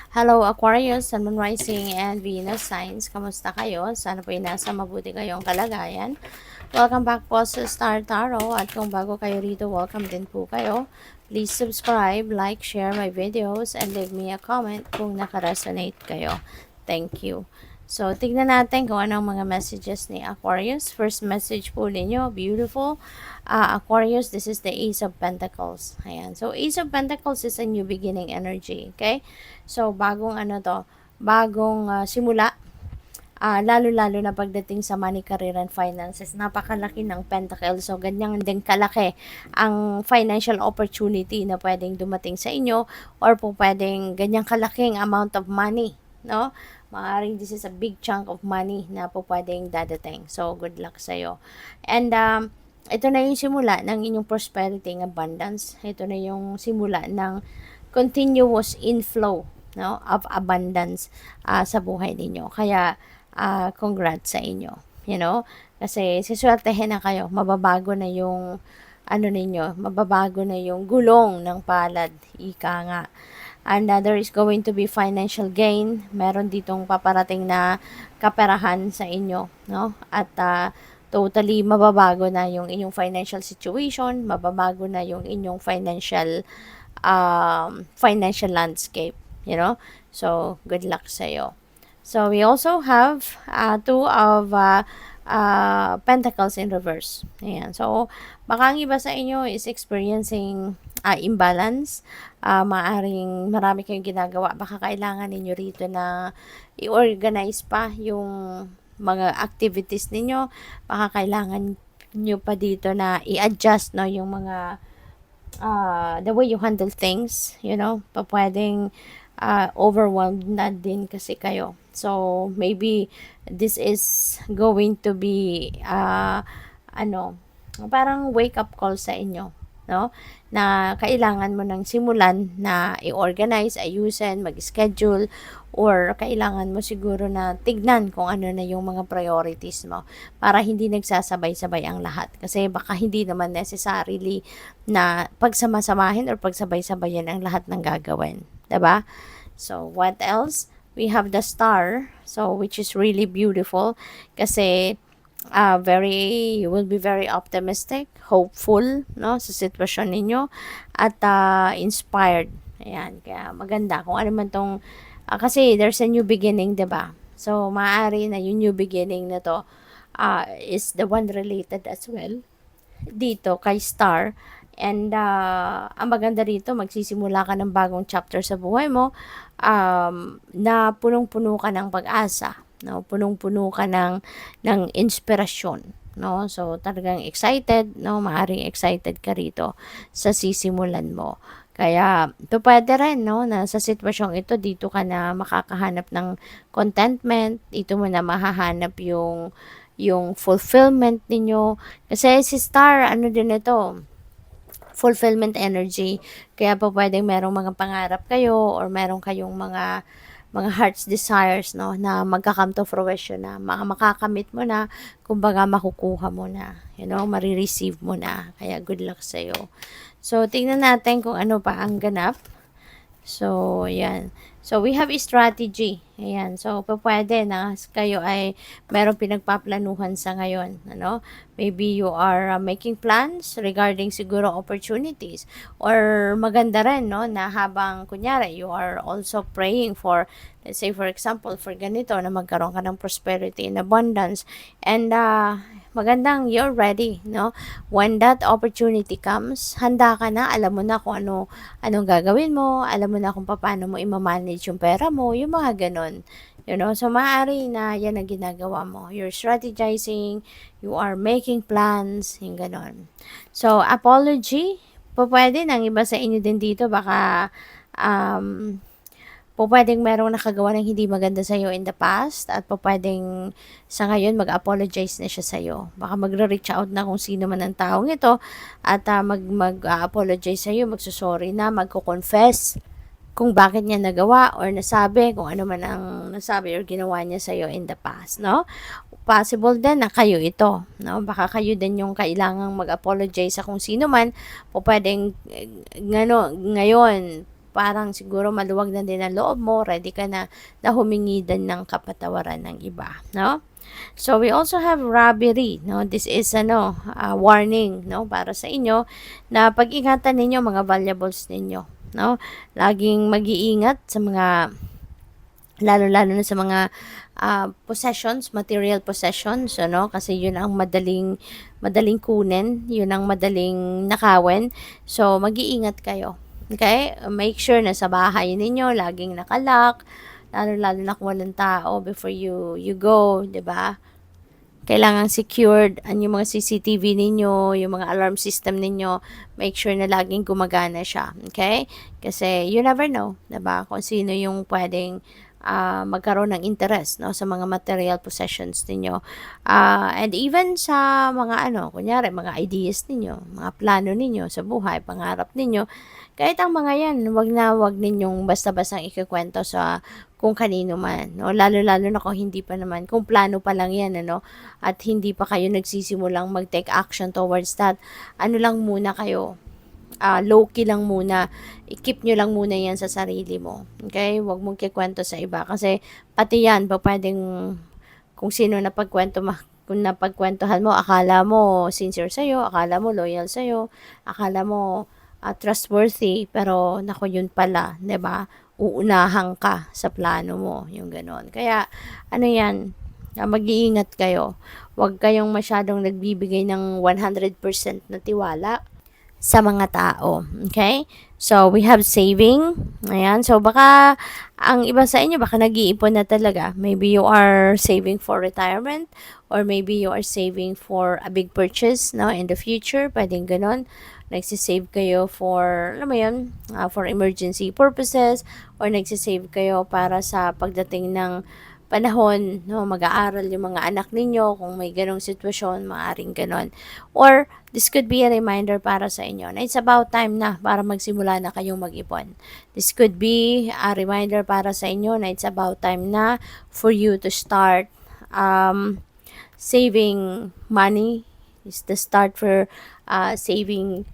Hello Aquarius, Sun, Moon Rising, and Venus signs. Kamusta kayo? Sana po nasa mabuti kayong kalagayan. Welcome back po sa Star Tarot. At kung bago kayo rito, welcome din po kayo. Please subscribe, like, share my videos, and leave me a comment kung nakaresonate kayo. Thank you. So, tignan natin kung anong mga messages ni Aquarius. First message po ninyo, beautiful. Aquarius, this is the Ace of Pentacles. Ayan. So, Ace of Pentacles is a new beginning energy. Okay? So, bagong bagong simula. Lalo-lalo na pagdating sa money, career, and finances. Napakalaki ng pentacle. So, ganyan din kalaki ang financial opportunity na pwedeng dumating sa inyo or po pwedeng ganyang kalaking amount of money, no? Maaring this is a big chunk of money na po pwedeng dadating. So, good luck sa'yo. And, ito na yung simula ng inyong prosperity and abundance. Ito na yung simula ng continuous inflow, no, of abundance sa buhay ninyo. Kaya, congrats sa inyo. You know? Kasi siswertehin na kayo. Mababago na yung mababago na yung gulong ng palad. Ika nga. And there is going to be financial gain. Meron ditong paparating na kaperahan sa inyo, no? At totally mababago na yung inyong financial situation, mababago na yung inyong financial landscape, you know? So, good luck sa'yo. So, we also have two of pentacles in reverse. Ayan. So, baka ang iba sa inyo is experiencing imbalance. Maaring marami kayong ginagawa. Baka kailangan ninyo rito na i-organize pa yung mga activities ninyo. Baka kailangan nyo pa dito na i-adjust, no, yung mga the way you handle things, you know, pwedeng overwhelmed na din kasi kayo. So, maybe this is going to be, parang wake-up call sa inyo, no? Na kailangan mo nang simulan na i-organize, ayusin, mag-schedule, or kailangan mo siguro na tignan kung ano na yung mga priorities mo para hindi nagsasabay-sabay ang lahat. Kasi baka hindi naman necessarily na pagsama-samahin or pagsabay-sabayan ang lahat ng gagawin. Diba? So, what else? We have the star, so which is really beautiful kasi you will be very optimistic, hopeful, no, sa sitwasyon ninyo at inspired. Ayan, kaya maganda kung ano man tong kasi there's a new beginning, 'di ba? So maaari na yung new beginning na to is the one related as well dito kay Star. And ang maganda rito, magsisimula ka ng bagong chapter sa buhay mo na punong-puno ka ng pag-asa, no? Punong-puno ka ng inspirasyon, no? So talagang excited, no? Maaring excited ka rito sa sisimulan mo. Kaya ito pwede rin, no, na sa sitwasyong ito dito ka na makakahanap ng contentment, dito mo na mahahanap yung fulfillment ninyo. Kasi si Star, ano din ito, fulfillment energy. Kaya po pwedeng merong mga pangarap kayo or merong kayong mga heart's desires, no, na magka-come to fruition na, makakamit mo na, kumbaga makukuha mo na, you know, marireceive mo na. Kaya good luck sa'yo. So, tingnan natin kung ano pa ang ganap. So, yan. So, we have a strategy. Ayan. So, pwede na kayo ay merong pinagpaplanuhan sa ngayon. Ano? Maybe you are making plans regarding siguro opportunities. Or maganda rin, no, na habang, kunyari, you are also praying for, let's say, for example, for ganito, na magkaroon ka ng prosperity and abundance. And, magandang you're ready, no? When that opportunity comes, handa ka na, alam mo na kung anong gagawin mo, alam mo na kung paano mo i-manage yung pera mo, yung mga ganun. You know, so maaari na yan ang ginagawa mo. You're strategizing, you are making plans, yung ganun. So, apology, pwede nang iba sa inyo din dito, baka pwedeng merong nakagawa ng hindi maganda sa'yo in the past at pwedeng sa ngayon mag-apologize na siya sa'yo. Baka magre-reach out na kung sino man ang taong ito at mag-apologize sa'yo, magsusorry na, magko-confess kung bakit niya nagawa or nasabi, kung ano man ang nasabi or ginawa niya sa'yo in the past, no? Possible din na kayo ito, no? Baka kayo din yung kailangang mag-apologize sa kung sino man, pwedeng ngayon, parang siguro maluwag na din ang loob mo, ready ka na humingi din ng kapatawaran ng iba, no? So we also have robbery, no? This is warning, no, para sa inyo na pag-ingatan ninyo mga valuables ninyo, no? Laging mag-iingat sa mga lalo-lalo na sa mga possessions, material possessions, ano, kasi yun ang madaling kunin, yun ang madaling nakawin. So mag-iingat kayo. Okay? Make sure na sa bahay ninyo laging nakalock, lalo-lalo na kung walang tao before you go, 'di ba? Kailangan secured ang yung mga CCTV ninyo, yung mga alarm system ninyo, make sure na laging gumagana siya, okay? Kasi you never know, 'di ba? Kung sino yung pwedeng magkaroon ng interest, no, sa mga material possessions ninyo. And even sa mga kunyari mga ideas ninyo, mga plano ninyo sa buhay, pangarap ninyo, kahit ang mga yan, wag ninyong basta-bastang ikikwento sa kung kanino man, no? Lalo-lalo na kung hindi pa naman, kung plano pa lang yan, at hindi pa kayo nagsisimulang mag-take action towards that, lang muna kayo, low-key lang muna, i-keep nyo lang muna yan sa sarili mo, okay? Huwag mong kikwento sa iba, kasi pati yan, pwedeng, kung sino kung napagkwentuhan mo, akala mo sincere sa'yo, akala mo loyal sa'yo, akala mo trustworthy, pero naku yun pala, 'di ba? Uunahan ka sa plano mo, yung ganon. Kaya yan, mag-iingat kayo. Huwag kayong masyadong nagbibigay ng 100% na tiwala sa mga tao. Okay? So, we have saving. Ayan. So, baka ang iba sa inyo, baka nag-iipon na talaga. Maybe you are saving for retirement, or maybe you are saving for a big purchase, no, in the future. Pwedeng ganon. Nagsisave kayo for, alam mo yun, for emergency purposes, or nagsisave kayo para sa pagdating ng panahon, no, mag-aaral yung mga anak ninyo, kung may ganong sitwasyon, maaring ganon. Or, this could be a reminder para sa inyo na it's about time na para magsimula na kayong mag-ipon. This could be a reminder para sa inyo na it's about time na for you to start saving money. It's the start for saving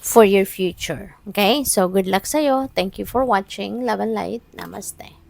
for your future. Okay? So, good luck sa'yo. Thank you for watching. Love and light. Namaste.